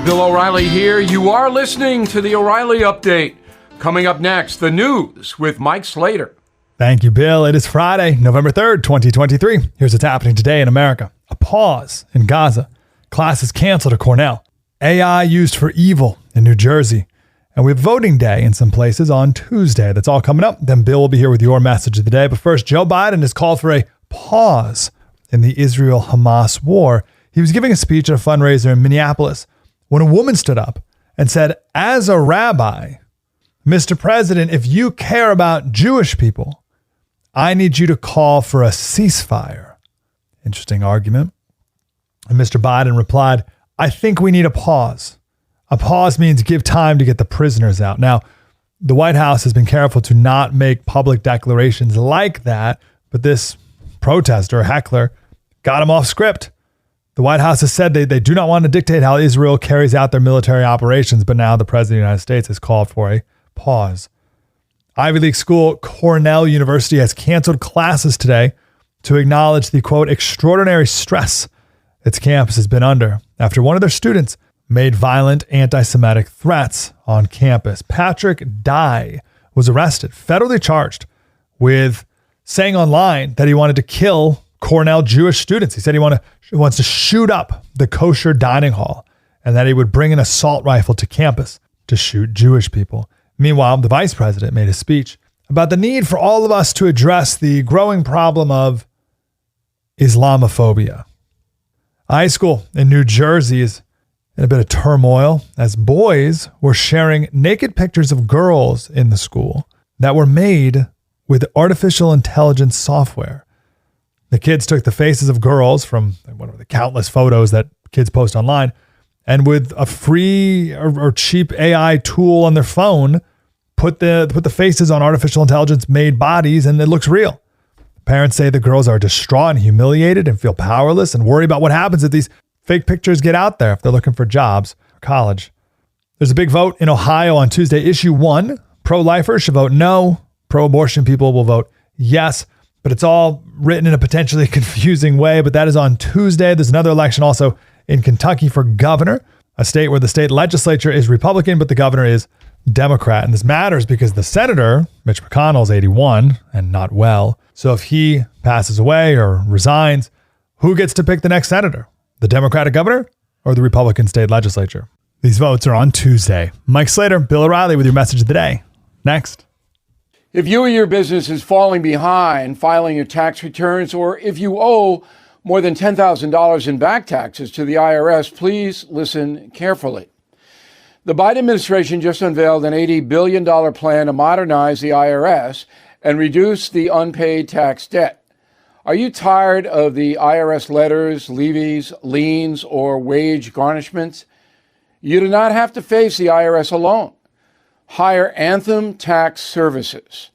Bill O'Reilly here. You are listening to the O'Reilly Update. Coming up next, the news with Mike Slater. Thank you, Bill. It is Friday, November 3rd, 2023. Here's what's happening today in America. A pause in Gaza. Classes canceled at Cornell. AI used for evil in New Jersey. And we have voting day in some places on Tuesday. That's all coming up. Then Bill will be here with your message of the day. But first, Joe Biden has called for a pause in the Israel-Hamas war. He was giving a speech at a fundraiser in Minneapolis when a woman stood up and said, as a rabbi, Mr. President, if you care about Jewish people, I need you to call for a ceasefire. Interesting argument. And Mr. Biden replied, I think we need a pause. A pause means give time to get the prisoners out. Now, the White House has been careful to not make public declarations like that, but this protester or heckler got him off script. The White House has said they do not want to dictate how Israel carries out their military operations, but now the President of the United States has called for a pause. Ivy League school Cornell University has canceled classes today to acknowledge the, quote, extraordinary stress its campus has been under after one of their students made violent anti-Semitic threats on campus. Patrick Dye was arrested, federally charged with saying online that he wanted to kill Cornell Jewish students. He said he wants to shoot up the kosher dining hall and that he would bring an assault rifle to campus to shoot Jewish people. Meanwhile, the vice president made a speech about the need for all of us to address the growing problem of Islamophobia. A high school in New Jersey is in a bit of turmoil as boys were sharing naked pictures of girls in the school that were made with artificial intelligence software. The kids took the faces of girls from whatever the countless photos that kids post online, and with a free or cheap AI tool on their phone, put the faces on artificial intelligence made bodies, and it looks real. Parents say the girls are distraught and humiliated and feel powerless and worry about what happens if these fake pictures get out there if they're looking for jobs or college. There's a big vote in Ohio on Tuesday. Issue 1, pro-lifers should vote no. Pro-abortion people will vote yes. But it's all written in a potentially confusing way. But that is on Tuesday. There's another election also in Kentucky for governor, a state where the state legislature is Republican, but the governor is Democrat. And this matters because the senator, Mitch McConnell, is 81 and not well. So if he passes away or resigns, who gets to pick the next senator? The Democratic governor or the Republican state legislature? These votes are on Tuesday. Mike Slater, Bill O'Reilly with your message of the day. Next. If you or your business is falling behind filing your tax returns, or if you owe more than $10,000 in back taxes to the IRS, please listen carefully. The Biden administration just unveiled an $80 billion plan to modernize the IRS and reduce the unpaid tax debt. Are you tired of the IRS letters, levies, liens, or wage garnishments? You do not have to face the IRS alone. Hire Anthem Tax Services.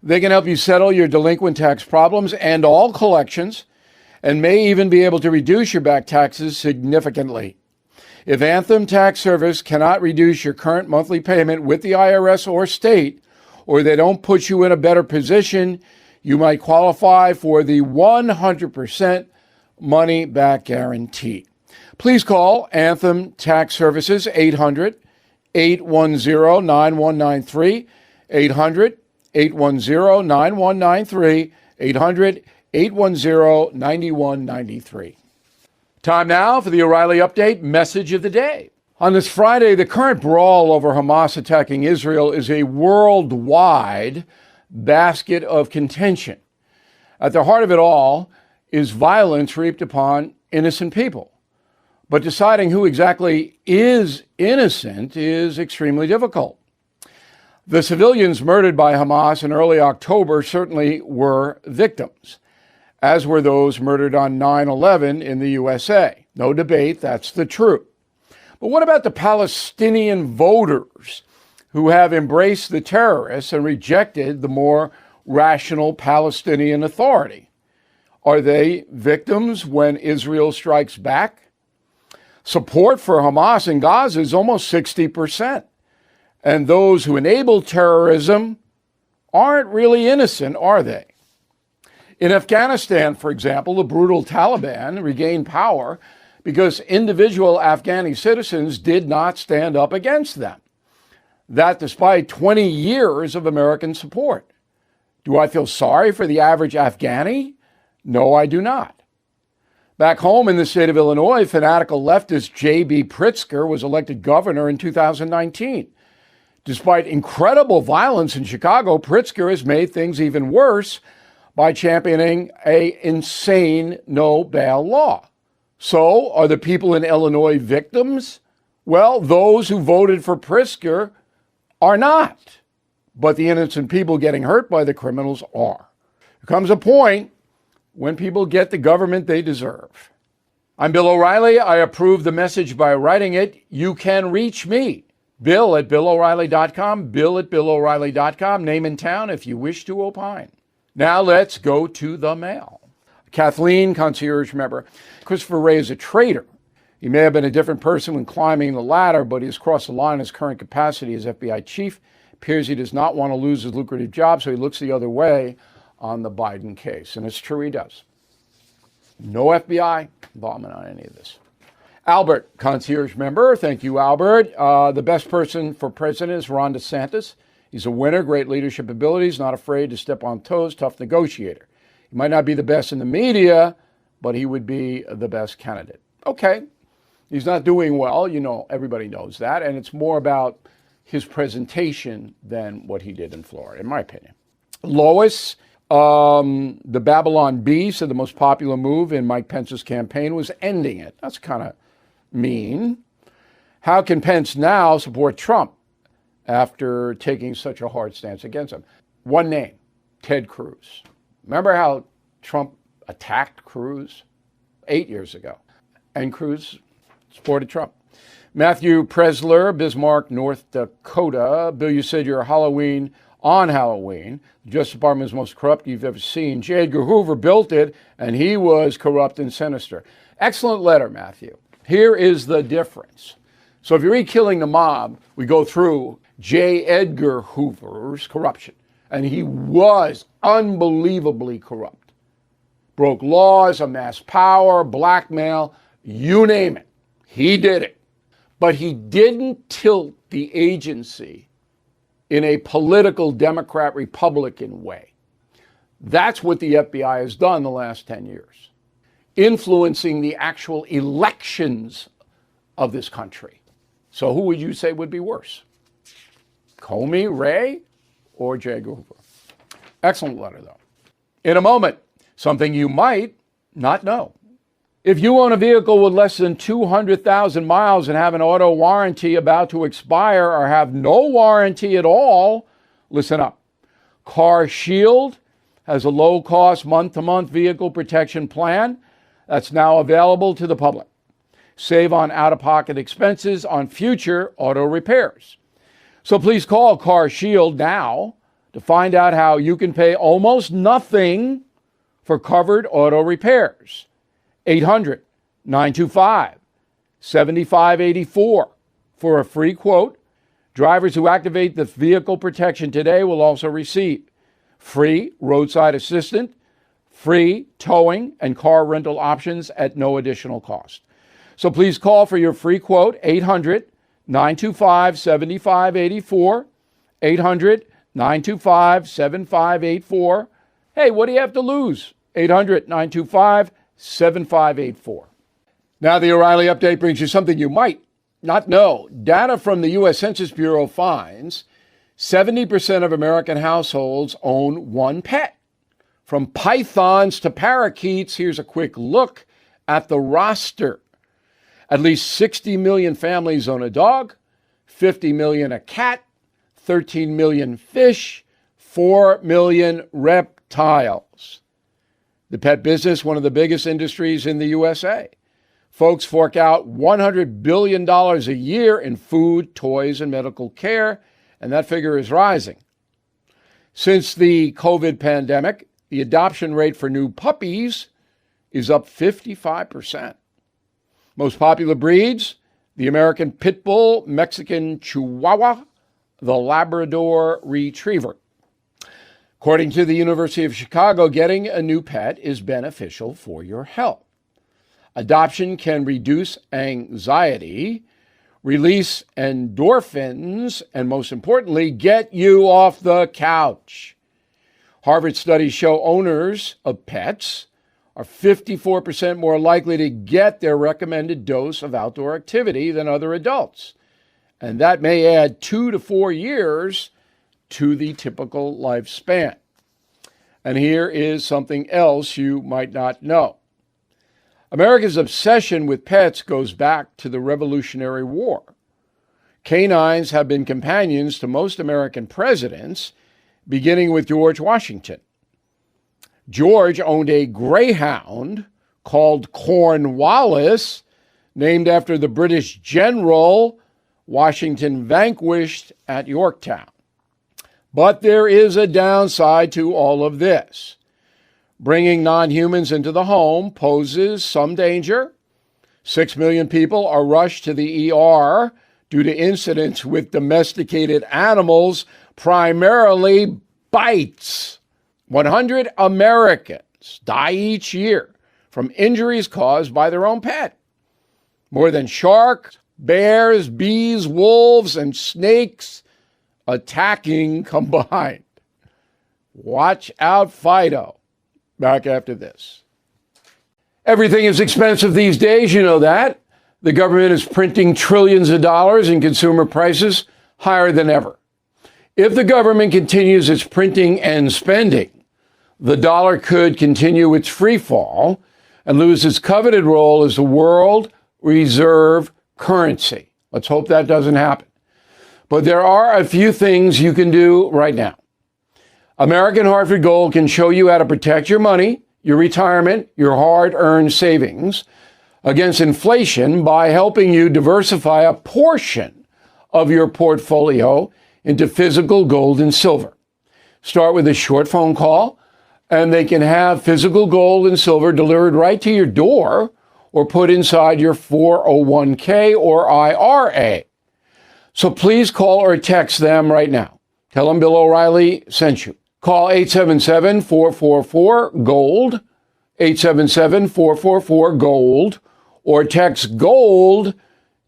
They can help you settle your delinquent tax problems and all collections, and may even be able to reduce your back taxes significantly. If Anthem Tax Service cannot reduce your current monthly payment with the IRS or state, or they don't put you in a better position, you might qualify for the 100% money back guarantee. Please call Anthem Tax Services 800-810-9193, 800-810-9193, 800-810-9193. Time now for the O'Reilly Update message of the day. On this Friday, the current brawl over Hamas attacking Israel is a worldwide basket of contention. At the heart of it all is violence wreaked upon innocent people. But deciding who exactly is innocent is extremely difficult. The civilians murdered by Hamas in early October certainly were victims, as were those murdered on 9/11 in the USA. No debate, that's the truth. But what about the Palestinian voters who have embraced the terrorists and rejected the more rational Palestinian Authority? Are they victims when Israel strikes back? Support for Hamas in Gaza is almost 60%. And those who enable terrorism aren't really innocent, are they? In Afghanistan, for example, the brutal Taliban regained power because individual Afghani citizens did not stand up against them. That despite 20 years of American support. Do I feel sorry for the average Afghani? No, I do not. Back home in the state of Illinois, fanatical leftist J.B. Pritzker was elected governor in 2019. Despite incredible violence in Chicago, Pritzker has made things even worse by championing an insane no-bail law. So, are the people in Illinois victims? Well, those who voted for Pritzker are not. But the innocent people getting hurt by the criminals are. There comes a point when people get the government they deserve. I'm Bill O'Reilly. I approve the message by writing it. You can reach me, Bill at BillO'Reilly.com, Bill at BillO'Reilly.com, name and town if you wish to opine. Now let's go to the mail. Kathleen, concierge member. Christopher Wray is a traitor. He may have been a different person when climbing the ladder, but he has crossed the line in his current capacity as FBI chief. Appears he does not want to lose his lucrative job, so he looks the other way on the Biden case. And it's true he does. No FBI involvement on any of this. Albert, concierge member. Thank you, Albert. The best person for president is Ron DeSantis. He's a winner, great leadership abilities, not afraid to step on toes, tough negotiator. He might not be the best in the media, but he would be the best candidate. Okay. He's not doing well. You know, everybody knows that. And it's more about his presentation than what he did in Florida, in my opinion. Lois, the Babylon Bee said the most popular move in Mike Pence's campaign was ending it. That's kind of mean. How can Pence now support Trump after taking such a hard stance against him? One name, Ted Cruz. Remember how Trump attacked Cruz 8 years ago? And Cruz supported Trump. Matthew Presler, Bismarck, North Dakota. Bill, you said you're on Halloween. The Justice Department is the most corrupt you've ever seen. J. Edgar Hoover built it, and he was corrupt and sinister. Excellent letter, Matthew. Here is the difference. So if you read Killing the Mob, we go through J. Edgar Hoover's corruption, and he was unbelievably corrupt. Broke laws, amassed power, blackmail, you name it. He did it. But he didn't tilt the agency in a political Democrat-Republican way. That's what the FBI has done the last 10 years, influencing the actual elections of this country. So who would you say would be worse? Comey, Wray, or J. Edgar Hoover? Excellent letter, though. In a moment, something you might not know. If you own a vehicle with less than 200,000 miles and have an auto warranty about to expire or have no warranty at all, listen up. Car Shield has a low-cost month-to-month vehicle protection plan that's now available to the public. Save on out-of-pocket expenses on future auto repairs. So please call Car Shield now to find out how you can pay almost nothing for covered auto repairs. 800-925-7584 for a free quote. Drivers who activate the vehicle protection today will also receive free roadside assistance, free towing, and car rental options at no additional cost. So please call for your free quote, 800-925-7584, 800-925-7584. Hey, what do you have to lose? 800-925-7584. Now, the O'Reilly Update brings you something you might not know. Data from the U.S. Census Bureau finds 70% of American households own one pet. From pythons to parakeets, here's a quick look at the roster. At least 60 million families own a dog, 50 million a cat, 13 million fish, 4 million reptiles. The pet business, one of the biggest industries in the USA. Folks fork out $100 billion a year in food, toys, and medical care, and that figure is rising. Since the COVID pandemic, the adoption rate for new puppies is up 55%. Most popular breeds, the American Pit Bull, Mexican Chihuahua, the Labrador Retriever. According to the University of Chicago, getting a new pet is beneficial for your health. Adoption can reduce anxiety, release endorphins, and most importantly, get you off the couch. Harvard studies show owners of pets are 54% more likely to get their recommended dose of outdoor activity than other adults. And that may add 2 to 4 years to the typical lifespan. And here is something else you might not know. America's obsession with pets goes back to the Revolutionary War. Canines have been companions to most American presidents, beginning with George Washington. George owned a greyhound called Cornwallis, named after the British general Washington vanquished at Yorktown. But there is a downside to all of this. Bringing non-humans into the home poses some danger. 6 million people are rushed to the ER due to incidents with domesticated animals, primarily bites. 100 Americans die each year from injuries caused by their own pet. More than sharks, bears, bees, wolves, and snakes attacking combined. Watch out, Fido. Back after this. Everything is expensive these days, you know that. The government is printing trillions of dollars and consumer prices higher than ever. If the government continues its printing and spending, the dollar could continue its free fall and lose its coveted role as the world reserve currency. Let's hope that doesn't happen. But there are a few things you can do right now. American Hartford Gold can show you how to protect your money, your retirement, your hard-earned savings against inflation by helping you diversify a portion of your portfolio into physical gold and silver. Start with a short phone call, and they can have physical gold and silver delivered right to your door or put inside your 401k or IRA. So please call or text them right now. Tell them Bill O'Reilly sent you. Call 877-444-GOLD, 877-444-GOLD, or text GOLD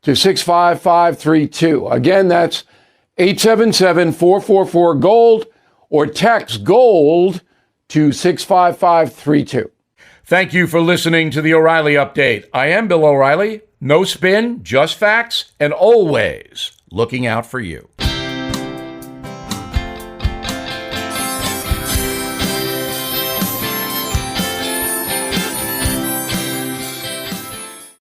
to 65532. Again, that's 877-444-GOLD, or text GOLD to 65532. Thank you for listening to the O'Reilly Update. I am Bill O'Reilly. No spin, just facts, and always looking out for you.